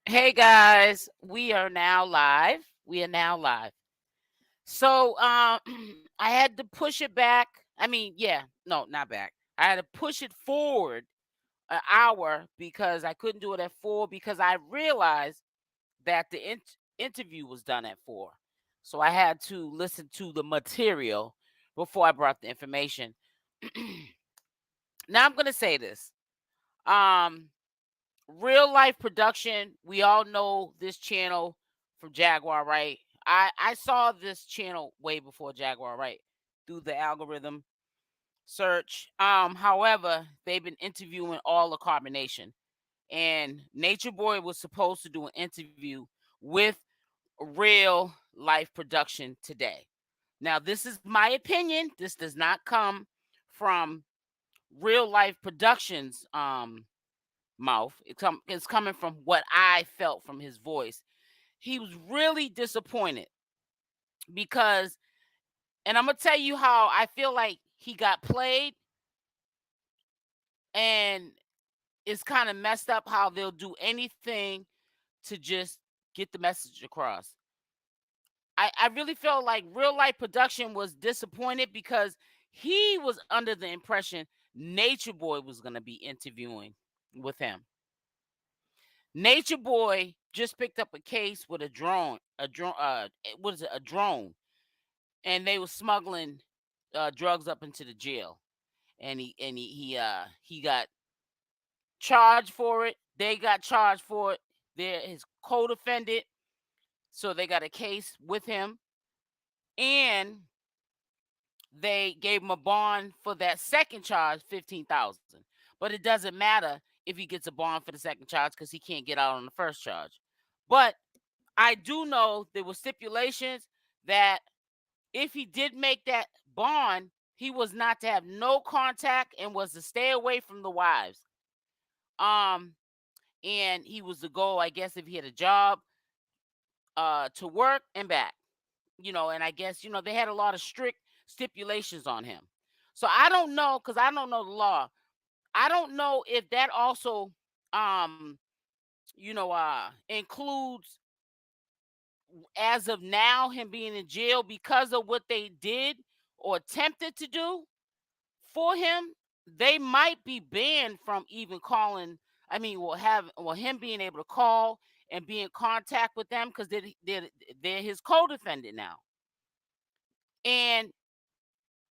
Hey guys, we are now live. We are now live. So I had to push it back. I mean, yeah, no, not back. I had to push it forward an hour because I couldn't do it at 4 because I realized that the interview was done at 4. So I had to listen to the material before I brought the information. Now I'm going to say this. Um Real life production, we all know this channel from Jaguar, right? I saw this channel way before Jaguar, right? Through the algorithm search. However, they've been interviewing all the carbonation. And Nature Boy was supposed to do an interview with real life production today. Now, this is my opinion. This does not come from real life productions mouth. It's coming from what I felt from his voice. He was really disappointed because, and I'm gonna tell you how I feel like he got played, and it's kind of messed up how they'll do anything to just get the message across. I really felt like real life production was disappointed because he was under the impression Nature Boy was gonna be interviewing with him. Nature Boy just picked up a case with what is it, a drone, and they were smuggling drugs up into the jail, and he got charged for it. They got charged for it. They're his co-defendant, so they got a case with him, and they gave him a bond for that second charge, 15,000. But it doesn't matter if he gets a bond for the second charge because he can't get out on the first charge. But I do know there were stipulations that if he did make that bond, he was not to have no contact and was to stay away from the wives. Um, and he was to go, I guess, if he had a job, to work and back. And I guess they had a lot of strict stipulations on him. So I don't know because I don't know the law. I don't know if that also, um, includes as of now him being in jail because of what they did or attempted to do for him. They might be banned from even calling. I mean, him being able to call and be in contact with them because they're his co-defendant now. And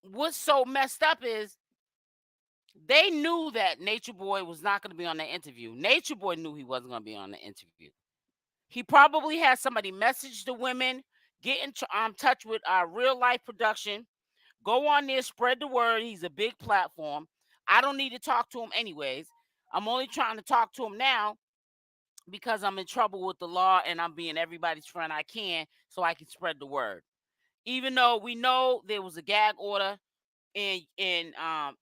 what's so messed up is they knew that Nature Boy was not going to be on the interview. Nature Boy knew he wasn't going to be on the interview. He probably had somebody message the women, get in touch with our real life production, go on there, spread the word. He's a big platform. I don't need to talk to him anyways. I'm only trying to talk to him now because I'm in trouble with the law and I'm being everybody's friend I can so I can spread the word. Even though we know there was a gag order and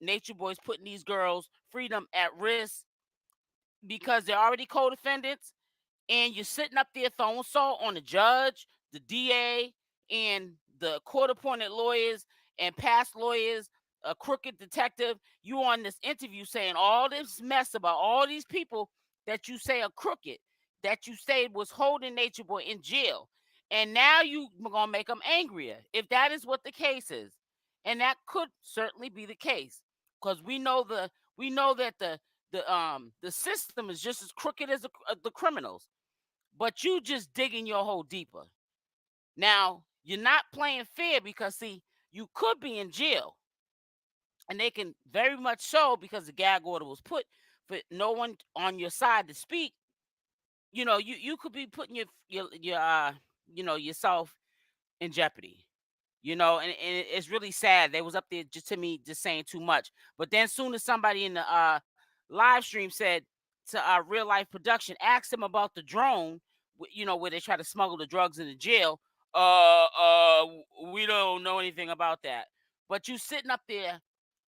Nature Boy's putting these girls' freedom at risk because they're already co-defendants, and you're sitting up there throwing salt on the judge, the DA, and the court-appointed lawyers and past lawyers, a crooked detective. You on this interview saying all this mess about all these people that you say are crooked, that you say was holding Nature Boy in jail, and now you gonna make them angrier if that is what the case is, and that could certainly be the case because we know that the system is just as crooked as the criminals, but you just digging your hole deeper. Now, you're not playing fair because see, you could be in jail, and they can very much so because the gag order was put for no one on your side to speak. You could be putting yourself in jeopardy. And it's really sad. They was up there just to me just saying too much. But then soon as somebody in the live stream said to our real life production, asked them about the drone, where they try to smuggle the drugs into jail. Uh, uh, we don't know anything about that. But you sitting up there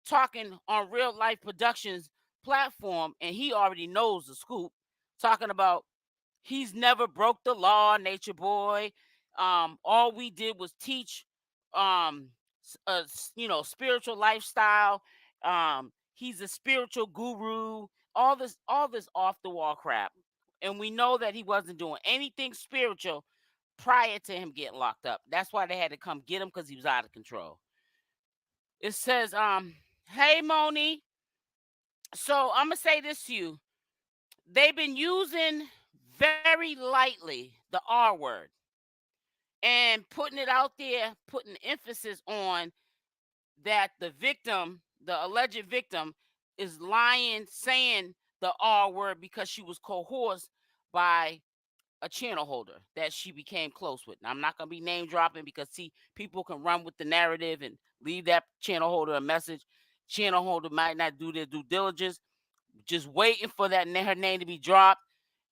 talking on real life productions platform, and he already knows the scoop, talking about he's never broke the law, Nature Boy. All we did was teach, spiritual lifestyle. He's a spiritual guru. All this off the wall crap. And we know that he wasn't doing anything spiritual prior to him getting locked up. That's why they had to come get him, because he was out of control. It says, hey Moni. So I'm gonna say this to you. They've been using very lightly the R word and putting it out there, putting emphasis on that the victim, the alleged victim, is lying, saying the R word because she was coerced by a channel holder that she became close with. Now, I'm not going to be name dropping because, see, people can run with the narrative and leave that channel holder a message. Channel holder might not do their due diligence, just waiting for that her name to be dropped.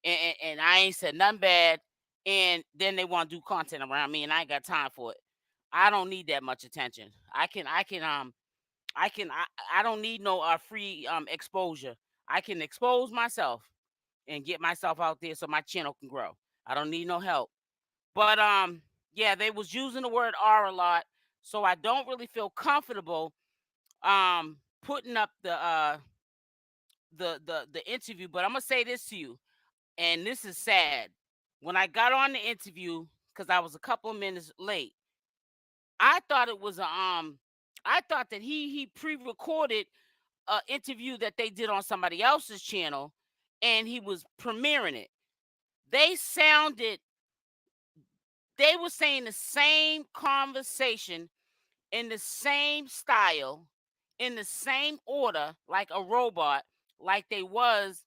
And I ain't said nothing bad. And then they want to do content around me, and I ain't got time for it. I don't need that much attention. I don't need no free exposure. I can expose myself and get myself out there so my channel can grow. I don't need no help. But yeah, they was using the word R a lot, so I don't really feel comfortable putting up the interview. But I'm gonna say this to you, and this is sad. When I got on the interview, because I was a couple of minutes late, I thought it was I thought that he pre-recorded an interview that they did on somebody else's channel, and he was premiering it. They sounded, they were saying the same conversation in the same style, in the same order, like a robot, like they was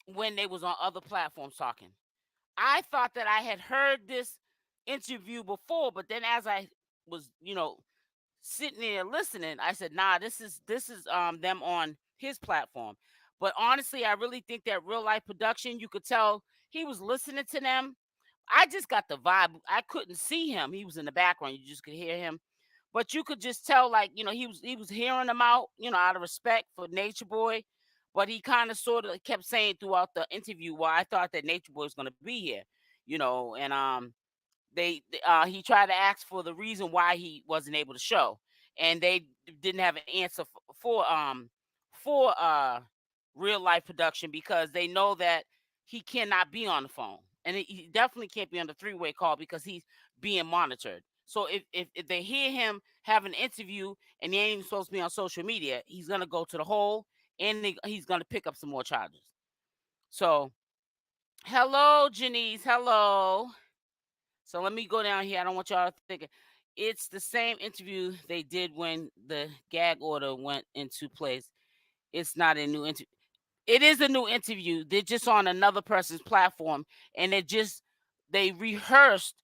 when they was on other platforms talking. I thought that I had heard this interview before, but then as I was, sitting there listening, I said, "Nah, this is them on his platform." But honestly, I really think that real life production, you could tell he was listening to them. I just got the vibe. I couldn't see him. He was in the background. You just could hear him. But you could just tell, like, he was hearing them out, out of respect for Nature Boy. But he kind of sort of kept saying throughout the interview, well, I thought that Nature Boy was gonna be here, and he tried to ask for the reason why he wasn't able to show, and they didn't have an answer for real life production, because they know that he cannot be on the phone, and he definitely can't be on the three-way call because he's being monitored. So if they hear him have an interview and he ain't even supposed to be on social media, he's gonna go to the hole, and he's gonna pick up some more charges. So hello, Janice. Hello. So let me go down here. I don't want y'all to think it's the same interview they did when the gag order went into place. It's not a new interview. It is a new interview. They're just on another person's platform, and they rehearsed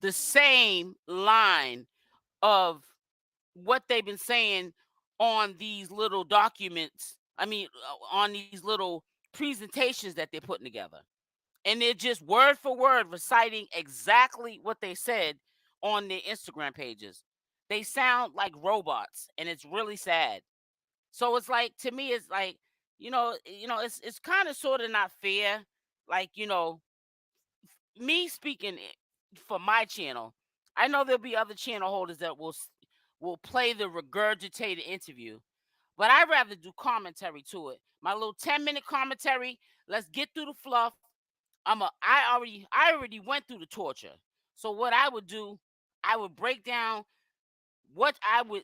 the same line of what they've been saying on these little documents. I mean, on these little presentations that they're putting together. And they're just word for word reciting exactly what they said on their Instagram pages. They sound like robots, and it's really sad. So it's like, to me, it's like, it's kind of sort of not fair. Like, me speaking for my channel, I know there'll be other channel holders that will play the regurgitated interview, but I'd rather do commentary to it. My little 10-minute commentary. Let's get through the fluff. I already went through the torture. So what I would do, I would break down what I would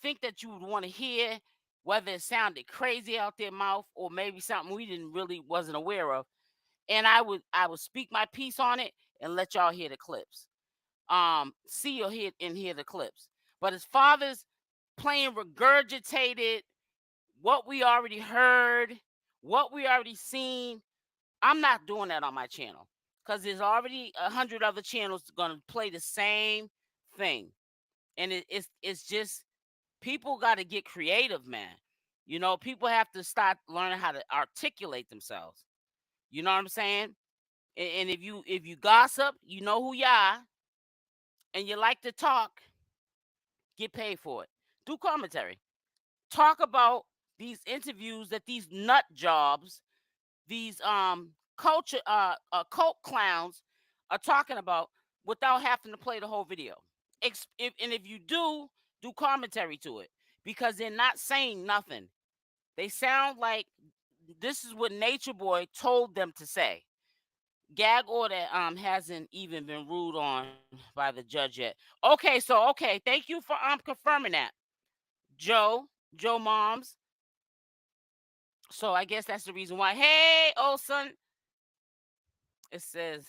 think that you would want to hear, whether it sounded crazy out their mouth or maybe something we didn't really wasn't aware of. And I would speak my piece on it and let y'all hear the clips. See or hear the clips. But as far as playing regurgitated, what we already heard, what we already seen, I'm not doing that on my channel, because there's already 100 other channels going to play the same thing. And it's just, people got to get creative, man. People have to start learning how to articulate themselves. You know what I'm saying? And if you gossip, you know who you are, and you like to talk, get paid for it. Do commentary. Talk about these interviews that these nut jobs, these culture cult clowns are talking about, without having to play the whole video. If you do commentary to it, because they're not saying nothing. They sound like this is what Nature Boy told them to say. Gag order hasn't even been ruled on by the judge yet. Okay, thank you for confirming that, Joe. Joe Moms. So I guess that's the reason why. Hey, old son. It says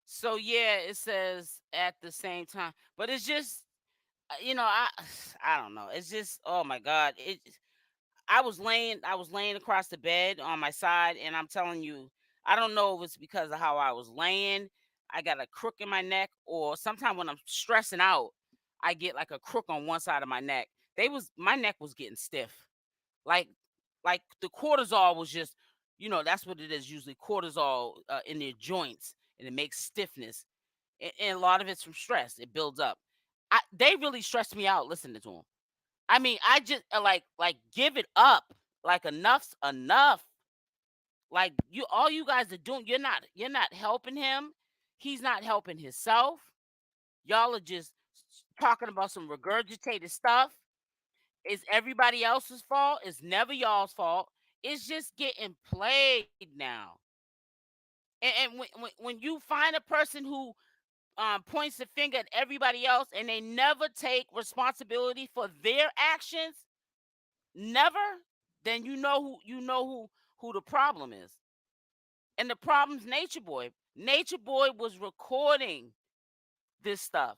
so. Yeah, it says at the same time, but it's just I don't know. It's just, oh my god. I was laying across the bed on my side, and I'm telling you, I don't know if it's because of how I was laying. I got a crook in my neck, or sometimes when I'm stressing out, I get like a crook on one side of my neck. My neck was getting stiff. Like like the cortisol was just, that's what it is usually, cortisol in their joints, and it makes stiffness. And a lot of it's from stress. It builds up. They really stressed me out listening to them. I mean, I just like give it up. Like enough's enough. Like all you guys are doing, you're not helping him. He's not helping himself. Y'all are just talking about some regurgitated stuff. It's everybody else's fault. It's never y'all's fault. It's just getting played now. And when you find a person who points the finger at everybody else, and they never take responsibility for their actions, never, then you know who the problem is. And the problem's Nature Boy. Nature Boy was recording this stuff.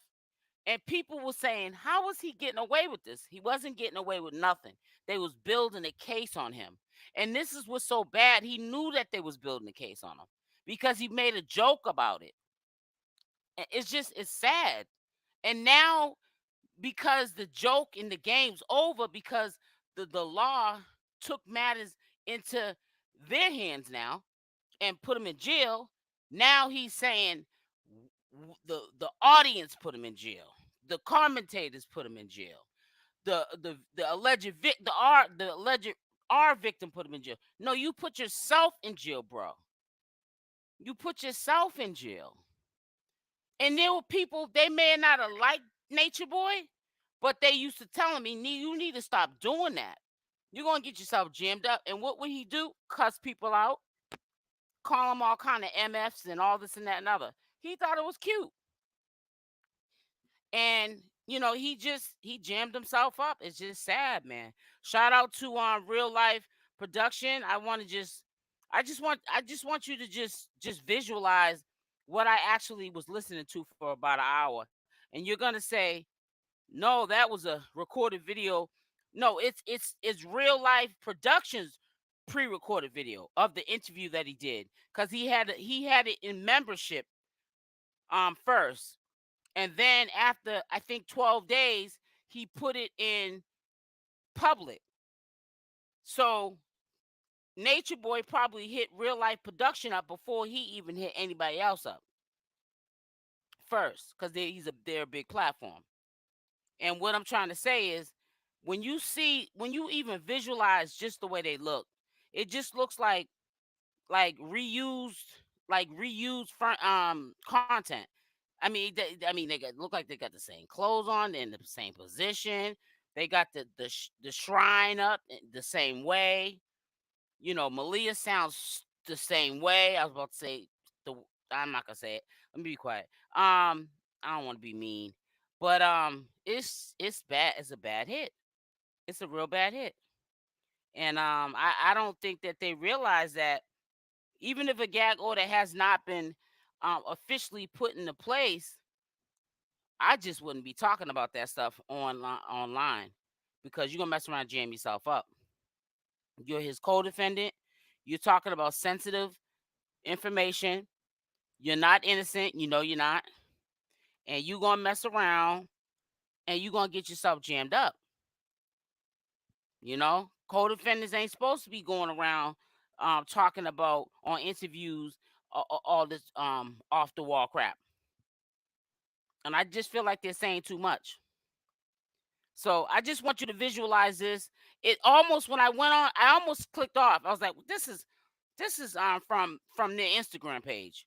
And people were saying, how was he getting away with this? He wasn't getting away with nothing. They was building a case on him. And this is what's so bad. He knew that they was building a case on him because he made a joke about it. It's sad. And now, because the joke in the game's over, because the law took matters into their hands now and put him in jail. Now he's saying the audience put him in jail. The commentators put him in jail. The alleged the alleged R victim put him in jail. No, you put yourself in jail, bro. You put yourself in jail. And there were people, they may not have liked Nature Boy, but they used to tell him, you need to stop doing that. You're gonna get yourself jammed up. And what would he do? Cuss people out, call them all kind of MFs and all this and that and other. He thought it was cute. And he jammed himself up. It's just sad, man. Shout out to RealLyfe production. I just want you to just visualize what I actually was listening to for about an hour. And you're gonna say, no, that was a recorded video. No, it's RealLyfe Productions pre-recorded video of the interview that he did, because he had it in membership first, and then after I think 12 days he put it in public. So Nature Boy probably hit RealLyfe Production up before he even hit anybody else up first, because they're a big platform. And what I'm trying to say is, when you even visualize just the way they look, it just looks like reused front content. I mean, look like they got the same clothes on, they're in the same position. They got the shrine up the same way. Malia sounds the same way. I was about to say the. I'm not gonna say it. Let me be quiet. I don't want to be mean, but it's bad. It's a bad hit. It's a real bad hit. And I don't think that they realize that even if a gag order has not been officially put into place, I just wouldn't be talking about that stuff online, because you're gonna mess around and jam yourself up. You're his co-defendant. You're talking about sensitive information. You're not innocent. You know you're not. And you're gonna mess around and you're gonna get yourself jammed up. Co-defendants ain't supposed to be going around talking about on interviews all this off the wall crap. And I just feel like they're saying too much. So I just want you to visualize this. It almost, when I went on, I almost clicked off. I was like, this is from their Instagram page.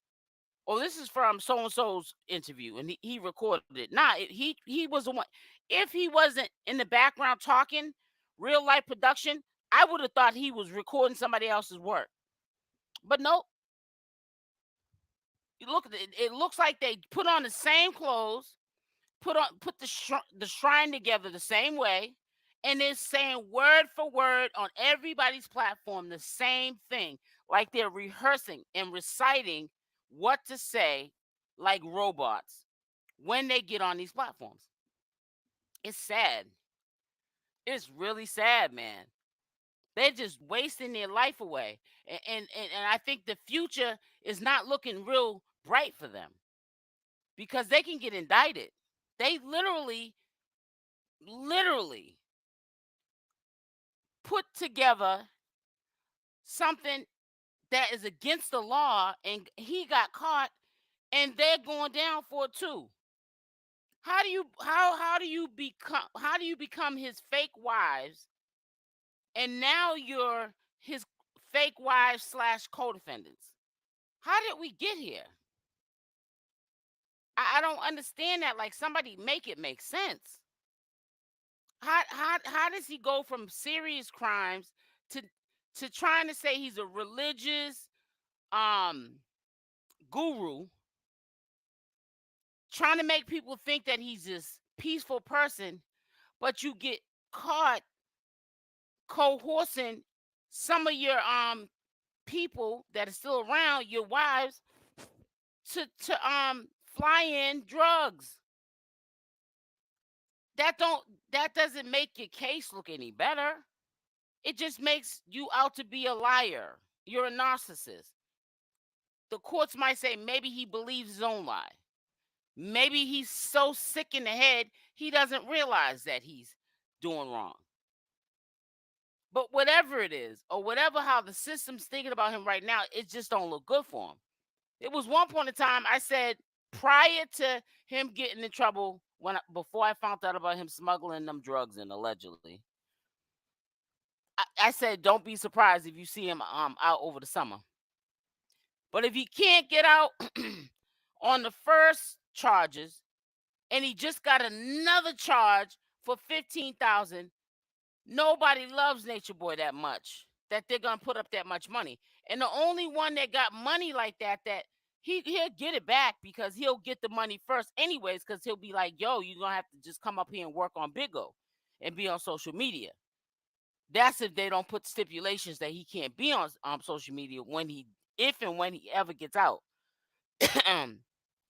Or this is from so and so's interview, and he recorded it. Nah, he was the one. If he wasn't in the background talking, RealLyfe Production I would have thought he was recording somebody else's work. But nope. You look at it, it looks like they put on the same clothes, put the shrine together the same way, and they're saying word for word on everybody's platform the same thing, like they're rehearsing and reciting what to say like robots when they get on these platforms. It's sad. It's really sad, man. They're just wasting their life away. And I think the future is not looking real bright for them because they can get indicted. They literally put together something that is against the law, and he got caught, and they're going down for it too. How do you become his fake wives, and now you're his fake wives slash co-defendants? How did we get here? I don't understand that. Like, somebody make it make sense. How does he go from serious crimes to trying to say he's a religious um guru, trying to make people think that he's this peaceful person, but you get caught coercing some of your people that are still around, your wives, to fly in drugs. That doesn't make your case look any better. It just makes you out to be a liar. You're a narcissist. The courts might say maybe he believes his own lie. Maybe he's so sick in the head he doesn't realize that he's doing wrong. But whatever it is, or whatever how the system's thinking about him right now, it just don't look good for him. It was one point in time I said, prior to him getting in trouble, before I found out about him smuggling them drugs in allegedly, I said don't be surprised if you see him out over the summer. But if he can't get out on the first charges, and he just got another charge for 15,000, nobody loves Natureboy that much that they're gonna put up that much money. And the only one that got money like that he'll get it back, because he'll get the money first anyways, because he'll be like, yo, you're gonna have to just come up here and work on Big O and be on social media. That's if they don't put stipulations that he can't be on social media if and when he ever gets out.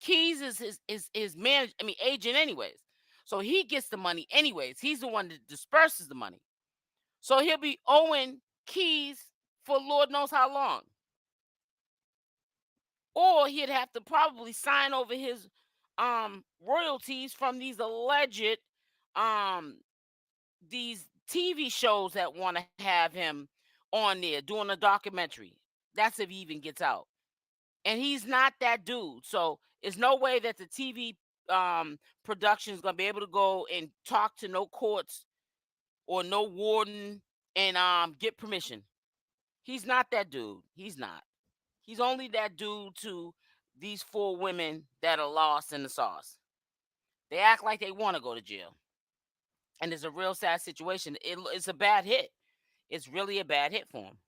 Keys is his agent anyways. So he gets the money anyways. He's the one that disperses the money. So he'll be owing Keys for Lord knows how long. Or he'd have to probably sign over his royalties from these alleged these TV shows that want to have him on there doing a documentary. That's if he even gets out. And he's not that dude. So there's no way that the TV production is gonna be able to go and talk to no courts or no warden and get permission. He's not that dude. He's not. He's only that dude to these 4 women that are lost in the sauce. They act like they want to go to jail. And it's a real sad situation. It's a bad hit. It's really a bad hit for him.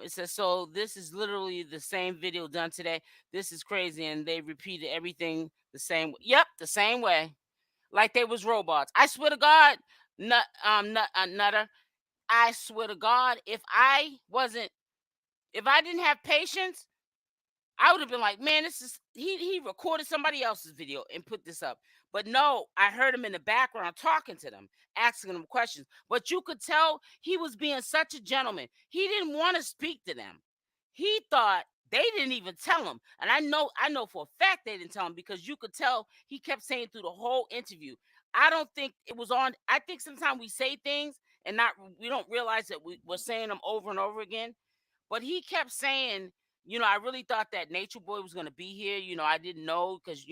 It says, so this is literally the same video done today. This is crazy. And they repeated everything the same. Yep, the same way. Like they was robots. I swear to God, Nutter, I swear to God, if I didn't have patience, I would have been like, man, this is he recorded somebody else's video and put this up. But no, I heard him in the background talking to them, asking them questions. But you could tell he was being such a gentleman. He didn't want to speak to them. He thought they didn't even tell him. And I know for a fact they didn't tell him, because you could tell he kept saying through the whole interview. I don't think it was on. I think sometimes we say things and we don't realize that we're saying them over and over again. But he kept saying, I really thought that Natureboy was going to be here. I didn't know, because,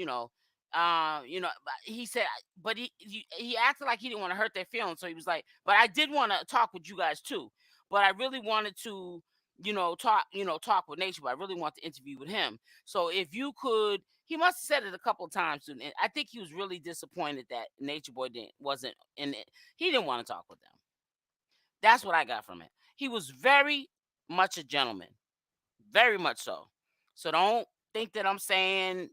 he said, but he acted like he didn't want to hurt their feelings. So he was like, but I did want to talk with you guys too. But I really wanted to, talk with Natureboy. I really want to interview with him. So if you could, he must have said it a couple of times. And I think he was really disappointed that Natureboy wasn't in it. He didn't want to talk with them. That's what I got from it. He was very much a gentleman, very much so. So don't think that I'm saying,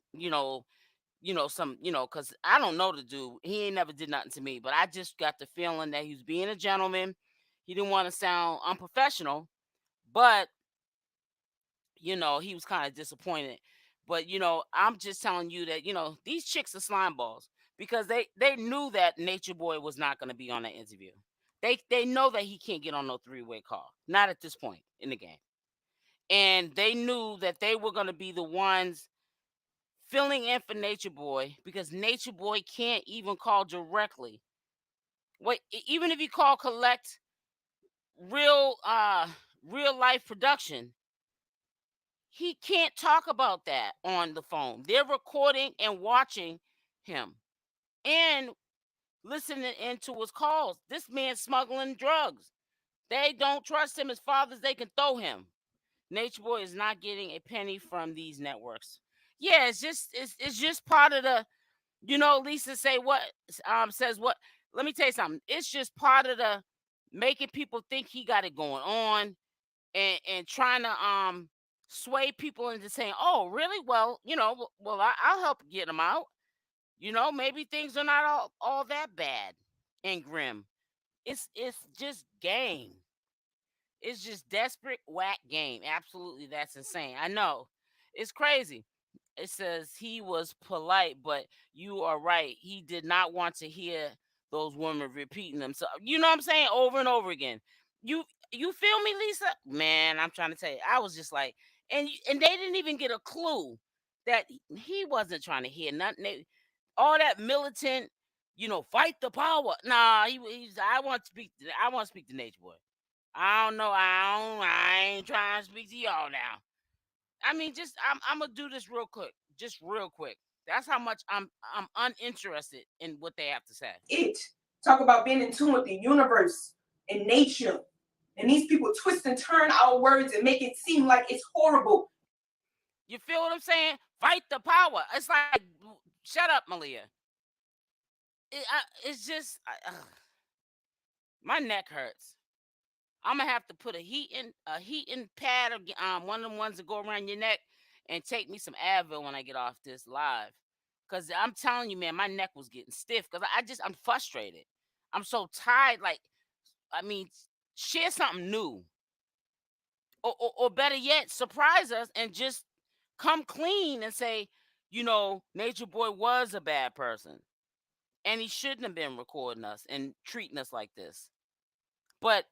some, because I don't know the dude. He ain't never did nothing to me, but I just got the feeling that he was being a gentleman. He didn't want to sound unprofessional, but he was kind of disappointed. But I'm just telling you that these chicks are slime balls because they knew that Nature Boy was not going to be on that interview. They know that he can't get on no three-way call, not at this point in the game, and they knew that they were going to be the ones filling in for Nature Boy because Nature Boy can't even call directly. Wait, even if you call collect real life production, he can't talk about that on the phone. They're recording and watching him and listening into his calls. This man's smuggling drugs. They don't trust him as far as they can throw him. Nature Boy is not getting a penny from these networks. Yeah, it's just part of the Lisa says what. Let me tell you something. It's just part of the making people think he got it going on and trying to sway people into saying, "Oh, really? Well, I'll help get him out. Maybe things are not all that bad and grim. It's just game. It's just desperate whack game. Absolutely, that's insane. I know, it's crazy. It says he was polite, but you are right. He did not want to hear those women repeating themselves. You know what I'm saying? Over and over again. You you feel me, Lisa? Man, I'm trying to tell you. I was just like, and they didn't even get a clue that he wasn't trying to hear nothing. All that militant, fight the power. Nah, he's. I want to speak to Nature Boy. I don't know. I ain't trying to speak to y'all now. I mean, just I'm gonna do this real quick, just real quick. That's how much I'm uninterested in what they have to say. Talk about being in tune with the universe and nature, and these people twist and turn our words and make it seem like it's horrible. You feel what I'm saying? Fight the power. It's like, shut up, Malia. It's just my neck hurts. I'm gonna have to put a heating pad or one of the ones that go around your neck and take me some Advil when I get off this live. Cause I'm telling you, man, my neck was getting stiff. Cause I'm frustrated. I'm so tired. Like, I mean, share something new, or better yet, surprise us and just come clean and say, Nature Boy was a bad person and he shouldn't have been recording us and treating us like this. But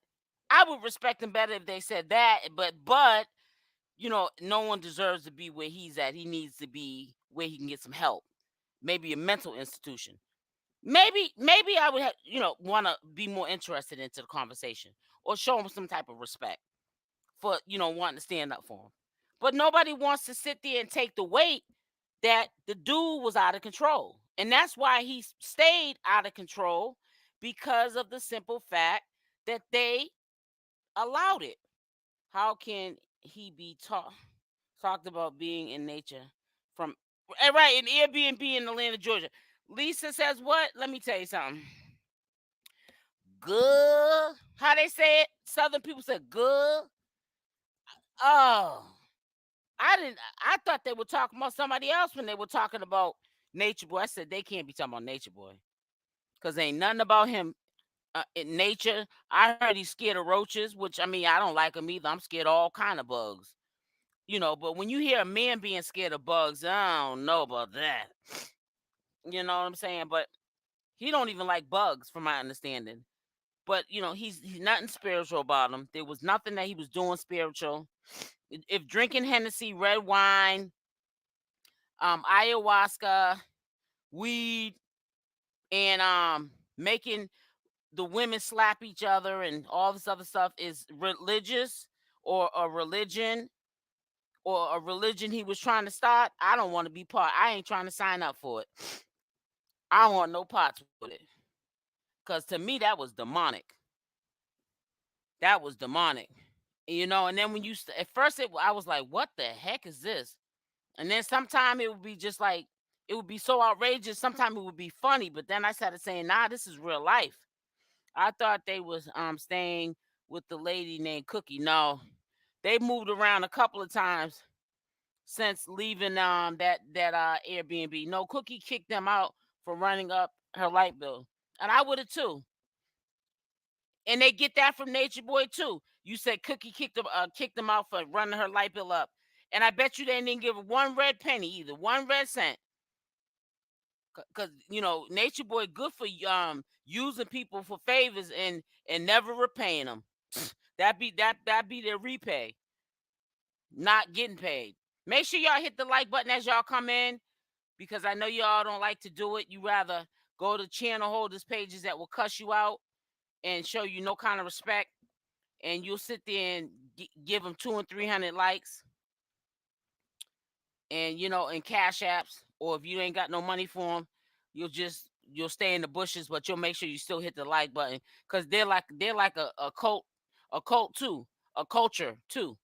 I would respect him better if they said that. But no one deserves to be where he's at. He needs to be where he can get some help. Maybe a mental institution. Maybe I would want to be more interested into the conversation or show him some type of respect for wanting to stand up for him. But nobody wants to sit there and take the weight that the dude was out of control. And that's why he stayed out of control, because of the simple fact that they allowed it. How can he be talked about being in nature from right in Airbnb in Atlanta, Georgia? Lisa says what? Let me tell you something. Good. How they say it? Southern people say good. Oh, I thought they were talking about somebody else when they were talking about Nature Boy. I said they can't be talking about Nature Boy because ain't nothing about him in nature. I heard he's scared of roaches, which I mean I don't like them either. I'm scared of all kind of bugs. But when you hear a man being scared of bugs, I don't know about that. You know what I'm saying? But he don't even like bugs, from my understanding. But he's nothing spiritual about him. There was nothing that he was doing spiritual. If drinking Hennessy, red wine, ayahuasca, weed, and making the women slap each other and all this other stuff is religious, or a religion, he was trying to start, I don't want to be part. I ain't trying to sign up for it. I don't want no parts with it. Because to me, that was demonic. That was demonic. And then when at first I was like, what the heck is this? And then sometime it would be just like, it would be so outrageous. Sometimes it would be funny. But then I started saying, nah, this is real life. I thought they was staying with the lady named Cookie. No, they moved around a couple of times since leaving that Airbnb. No, Cookie kicked them out for running up her light bill, and I would have too. And they get that from Nature Boy too. You said Cookie kicked them out for running her light bill up, and I bet you they didn't give her one red penny either, one red cent. Cause Nature Boy good for using people for favors and never repaying them. That be their repay, not getting paid. Make sure y'all hit the like button as y'all come in, because I know y'all don't like to do it. You rather go to channel holders pages that will cuss you out and show you no kind of respect, and you'll sit there and give them 200 and 300 likes, and in cash apps, or if you ain't got no money for them, you'll stay in the bushes, but you'll make sure you still hit the like button, because they're like a cult too, a culture too.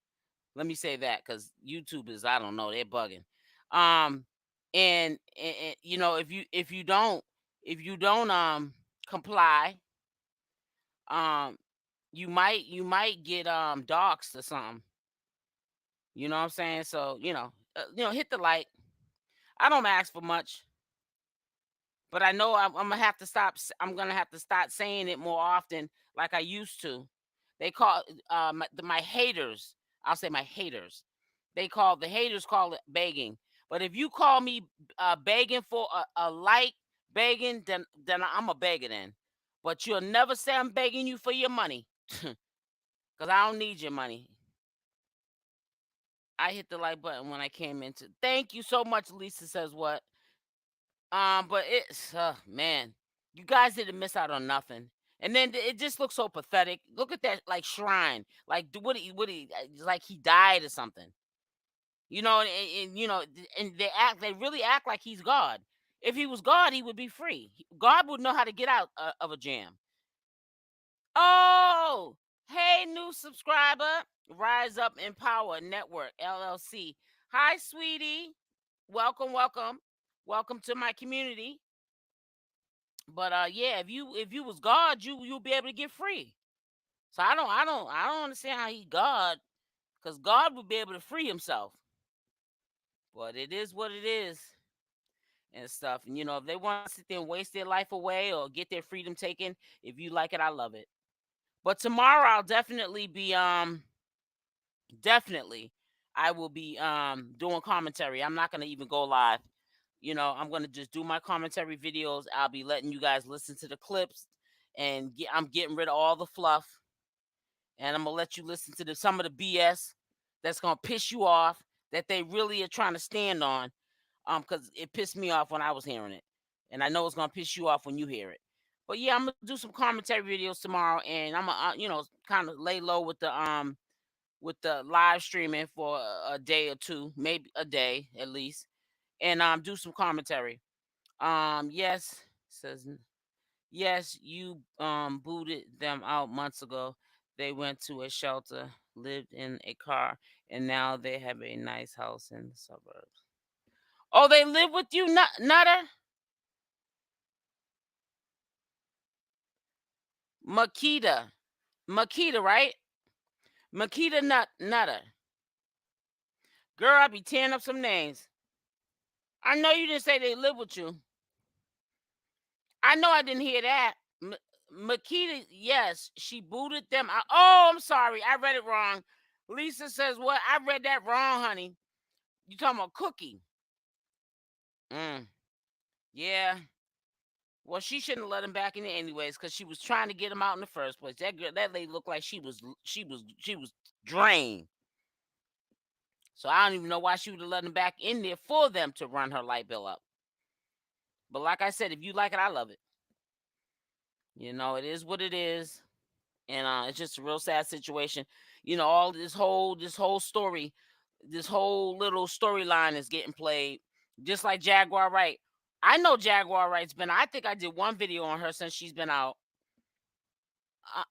Let me say that, because YouTubers, I don't know, they're bugging. And if you don't comply, um you might get doxxed or something. You know what I'm saying? So hit the like. I don't ask for much, but I know I'm gonna have to stop. I'm gonna have to start saying it more often, like I used to. They call my haters. I'll say my haters. The haters call it begging. But if you call me begging for a like, begging, then I'm a beggar then. But you'll never say I'm begging you for your money, because I don't need your money. I hit the like button when I came into. Thank you so much, Lisa says what. But it's man, you guys didn't miss out on nothing. And then it just looks so pathetic. Look at that like shrine. Like what he like he died or something. And they really act like he's God. If he was God, he would be free. God would know how to get out of a jam. Oh, hey, new subscriber, Rise Up Empower Network LLC. Hi, sweetie. Welcome, welcome, welcome to my community. But yeah, if you was God, you'll be able to get free. So I don't understand how he God, because God would be able to free himself. But it is what it is and stuff. And if they want to sit there and waste their life away or get their freedom taken, if you like it, I love it. But tomorrow I'll definitely I will be doing commentary. I'm not gonna even go live. I'm gonna just do my commentary videos. I'll be letting you guys listen to the clips, and I'm getting rid of all the fluff, and I'm gonna let you listen to some of the BS that's gonna piss you off, that they really are trying to stand on, because it pissed me off when I was hearing it, and I know it's gonna piss you off when you hear it. But yeah, I'm gonna do some commentary videos tomorrow, and I'm gonna kind of lay low with the live streaming for a day or two, maybe a day at least, and do some commentary. Yes, says yes, you booted them out months ago. They went to a shelter, lived in a car, and now they have a nice house in the suburbs. Oh, they live with you, Nutter? Makita. Makita, right? Makita Nutter. Girl, I be tearing up some names. I know you didn't say they live with you. I know I didn't hear that. Makita, yes, she booted them out. Oh, I'm sorry. I read it wrong. Lisa says what? I read that wrong, honey. You talking about Cookie. Mm, yeah. Well, she shouldn't have let him back in it anyways, because she was trying to get him out in the first place. That girl, that lady looked like she was drained. So I don't even know why she would have let him back in there for them to run her light bill up. But like I said, if you like it, I love it. It is what it is. And it's just a real sad situation. All this whole story, this whole little storyline is getting played, just like Jaguar Wright. I know Jaguar Wright's been. I think I did one video on her since she's been out.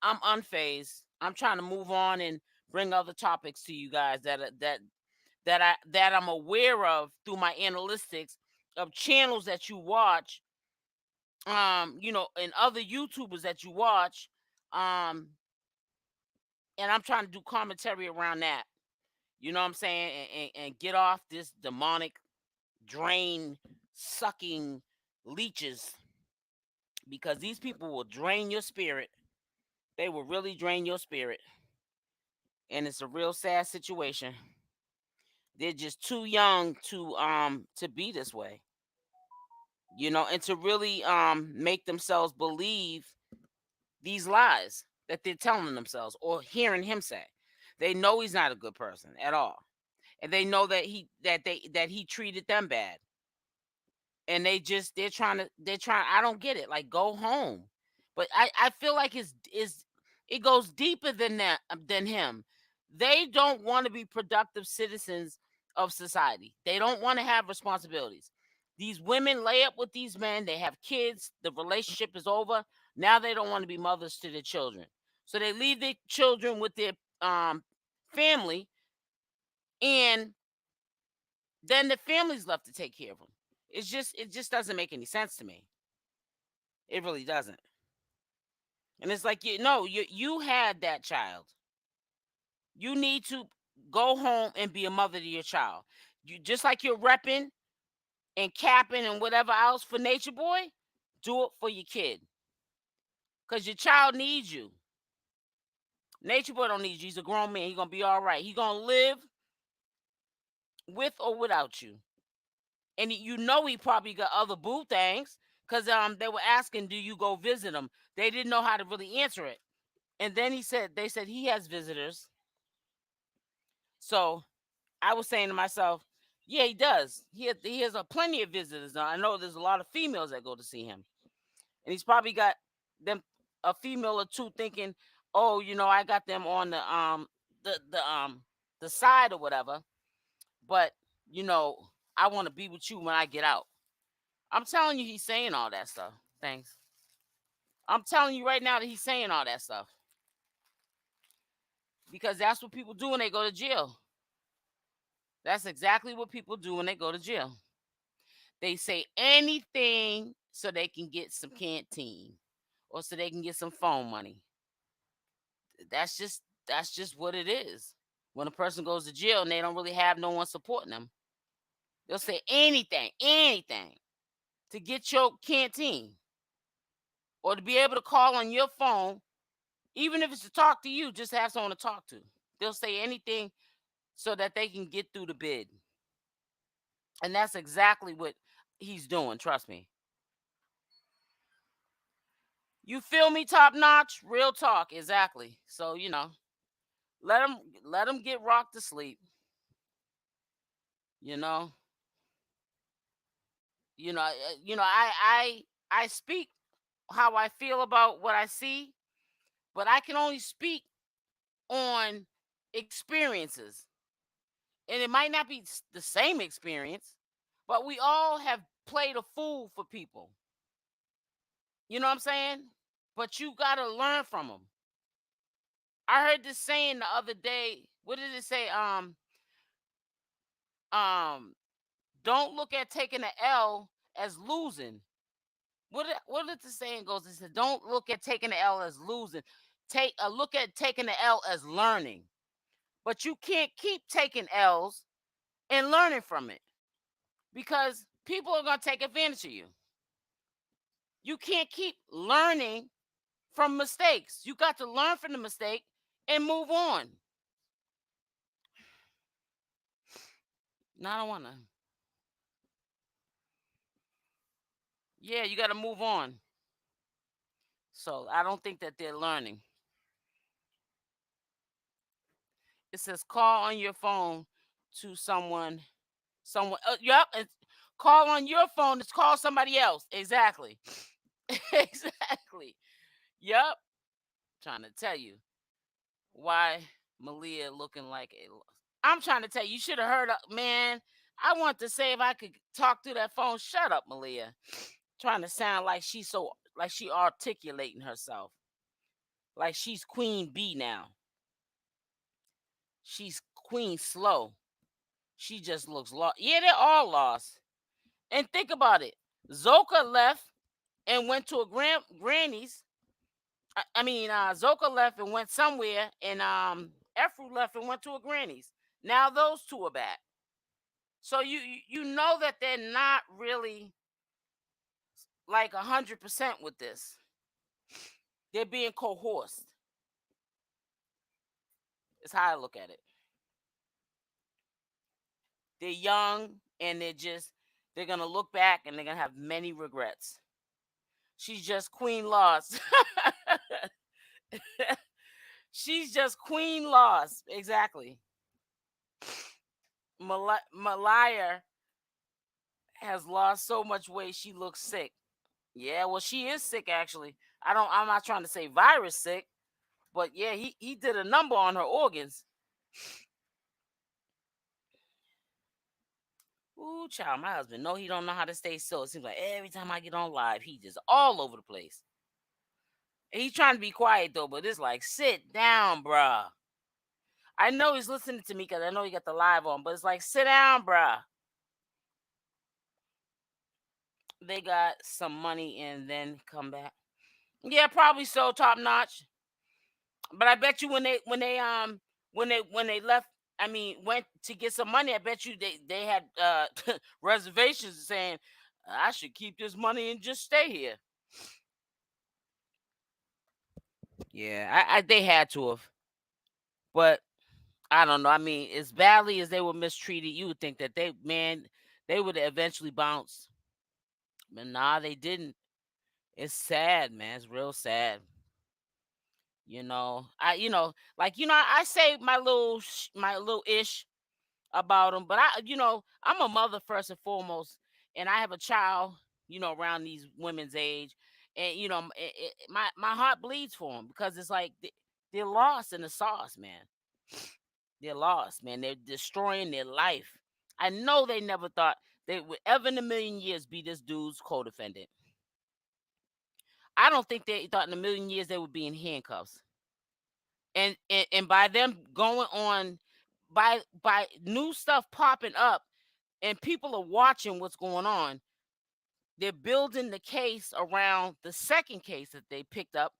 I'm unfazed. I'm trying to move on and bring other topics to you guys that I'm aware of through my analytics of channels that you watch, and other YouTubers that you watch, um And I'm trying to do commentary around that. You know what I'm saying? And get off this demonic drain sucking leeches, because these people will drain your spirit. They will really drain your spirit. And it's a real sad situation. They're just too young to be this way. And to really make themselves believe these lies that they're telling themselves or hearing him say. They know he's not a good person at all. And they know that he treated them bad. And they're trying. I don't get it. Like, go home. But I feel like it goes deeper than that, than him. They don't want to be productive citizens of society. They don't want to have responsibilities. These women lay up with these men, they have kids, the relationship is over. Now they don't want to be mothers to their children, so they leave their children with their um family, and then the family's left to take care of them. It just doesn't make any sense to me. It really doesn't. And it's like, you had that child. You need to go home and be a mother to your child. You, just like you're repping and capping and whatever else for Nature Boy, do it for your kid. Cause your child needs you. Nature Boy don't need you. He's a grown man. He's gonna be all right. He's gonna live with or without you. And he probably got other boo things, because they were asking, do you go visit him? They didn't know how to really answer it. And then they said he has visitors. So I was saying to myself, yeah, he does. He has a plenty of visitors. Now I know there's a lot of females that go to see him, and he's probably got them, a female or two, thinking, oh, I got them on the side or whatever. But you know, I want to be with you when I get out. I'm telling you, he's saying all that stuff. Thanks. I'm telling you right now that he's saying all that stuff, because that's what people do when they go to jail. That's exactly what people do when they go to jail. They say anything so they can get some canteen, or so they can get some phone money. That's just what it is. When a person goes to jail and they don't really have no one supporting them, they'll say anything to get your canteen, or to be able to call on your phone, even if it's to talk to you, just to have someone to talk to. They'll say anything so that they can get through the bid. And that's exactly what he's doing, trust me. You feel me, top notch? Real talk, exactly. So, let him get rocked to sleep. You know, I speak how I feel about what I see, but I can only speak on experiences. And it might not be the same experience, but we all have played a fool for people. You know what I'm saying? But you got to learn from them. I heard this saying the other day. What did it say? Um, don't look at taking an L as losing. What did the saying goes? It said, don't look at taking an L as losing. Take a look at taking the L as learning. But you can't keep taking L's and learning from it, because people are gonna take advantage of you. You can't keep learning from mistakes. You got to learn from the mistake and move on. No, I don't wanna. Yeah, you got to move on. So I don't think that they're learning. It says call on your phone to someone. Someone. Yep. Call on your phone to call somebody else. Exactly. Exactly. Yep. Trying to tell you why Malia looking like a. I'm trying to tell you. You should have heard. Man, I want to say, if I could talk through that phone. Shut up, Malia. Trying to sound like she articulating herself, like she's Queen Bee now. She's Queen Slow. She just looks lost. Yeah, they're all lost. And think about it. Zoka left and went to a granny's Zoka left and went somewhere, and Efru left and went to a granny's. Now those two are back. So you know that they're not really like 100% with this. They're being coerced. It's how I look at it. They're young and they're gonna look back and they're gonna have many regrets. She's just Queen Lost. She's just Queen Lost. Exactly. Malaya has lost so much weight she looks sick. Yeah, well, she is sick actually. I'm not trying to say virus sick, but yeah, he did a number on her organs. Ooh, child, my husband, no, he don't know how to stay still. It seems like every time I get on live, he just all over the place. And he's trying to be quiet though, but it's like, sit down, bruh. I know he's listening to me because I know he got the live on, but it's like, sit down, bruh. They got some money and then come back. Yeah, probably so, top notch. But I bet you when they left, went to get some money, I bet you they had reservations saying I should keep this money and just stay here. Yeah, they had to have. But I don't know. As badly as they were mistreated, you would think that they would eventually bounce. But nah, they didn't. It's sad, man. It's real sad. I say my little ish about them, but I'm a mother first and foremost, and I have a child, around these women's age, and my heart bleeds for them because it's like they're lost in the sauce, man. They're lost, man. They're destroying their life. I know they never thought they would ever in a million years be this dude's co-defendant. I don't think they thought in a million years they would be in handcuffs. And by them going on, by new stuff popping up, and people are watching what's going on, they're building the case around the second case that they picked up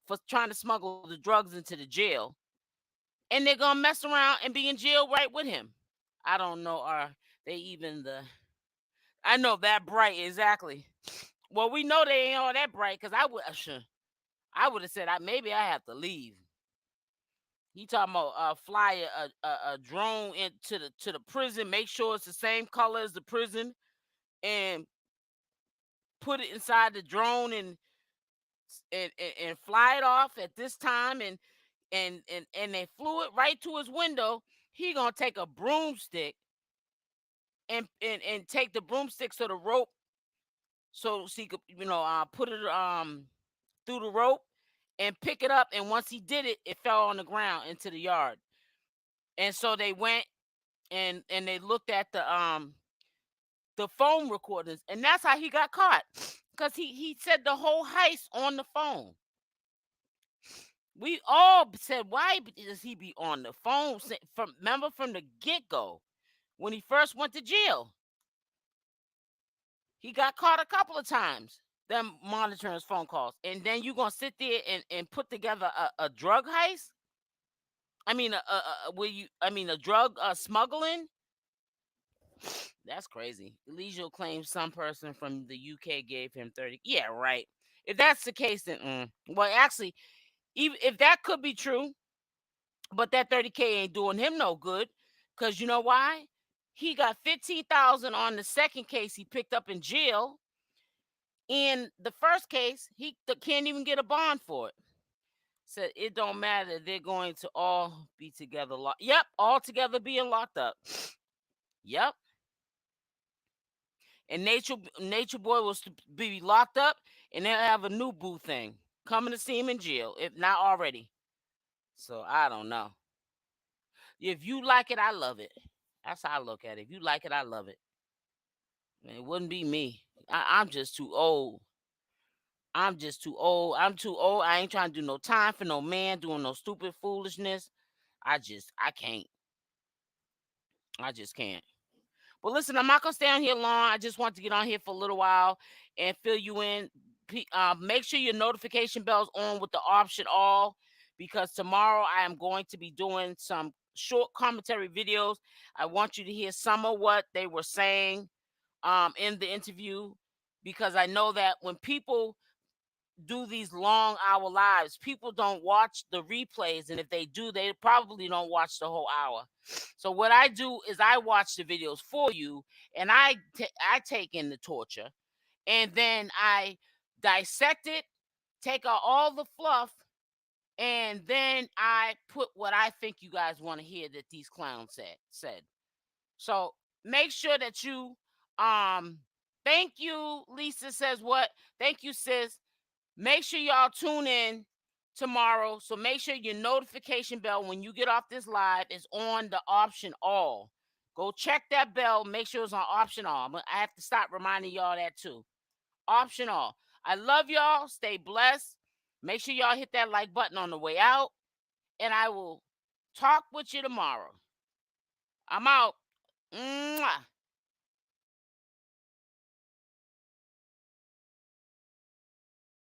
for trying to smuggle the drugs into the jail, and they're gonna mess around and be in jail right with him. I don't know. Are they even the? I know that bright exactly. Well, we know they ain't all that bright because I would have said maybe I have to leave. He talking about fly a drone into the prison, make sure it's the same color as the prison, and put it inside the drone and fly it off at this time, and they flew it right to his window. He gonna take a broomstick and take the broomstick so the rope so he could put it through the rope and pick it up, and once he did it, it fell on the ground into the yard. And so they went and they looked at the phone recordings, and that's how he got caught, because he said the whole heist on the phone. We all said, why does he be on the phone? Remember from the get-go when he first went to jail, he got caught a couple of times, them monitoring his phone calls, and then you gonna sit there and put together a drug heist. A drug smuggling. That's crazy. Elijah claims some person from the UK gave him 30. Yeah, right. If that's the case, then well, actually, even if that could be true, but that 30K ain't doing him no good, because you know why? He got 15,000 on the second case he picked up in jail. In the first case, he can't even get a bond for it. Said it don't matter. They're going to all be together. Yep, all together being locked up. Yep. And Nature Boy will be locked up, and they'll have a new boo thing coming to see him in jail, if not already. So I don't know. If you like it, I love it. That's how I look at it. If you like it, I love it. It wouldn't be me. I'm just too old. I'm just too old. I'm too old. I ain't trying to do no time for no man doing no stupid foolishness. I can't. I just can't. But listen, I'm not gonna stay on here long. I just want to get on here for a little while and fill you in. make sure your notification bell's on with the option all, because tomorrow I am going to be doing some short commentary videos. I want you to hear some of what they were saying in the interview, because I know that when people do these long hour lives, people don't watch the replays, and if they do, they probably don't watch the whole hour. So what I do is I watch the videos for you, and I take in the torture, and then I dissect it, take out all the fluff, and then I put what I think you guys want to hear that these clowns said. So make sure that you thank you. Lisa says what? Thank you, sis. Make sure y'all tune in tomorrow. So make sure your notification bell when you get off this live is on the option all. Go check that bell. Make sure it's on option all. I have to stop reminding y'all that too. Option all. I love y'all. Stay blessed. Make sure y'all hit that like button on the way out. And I will talk with you tomorrow. I'm out. Mwah.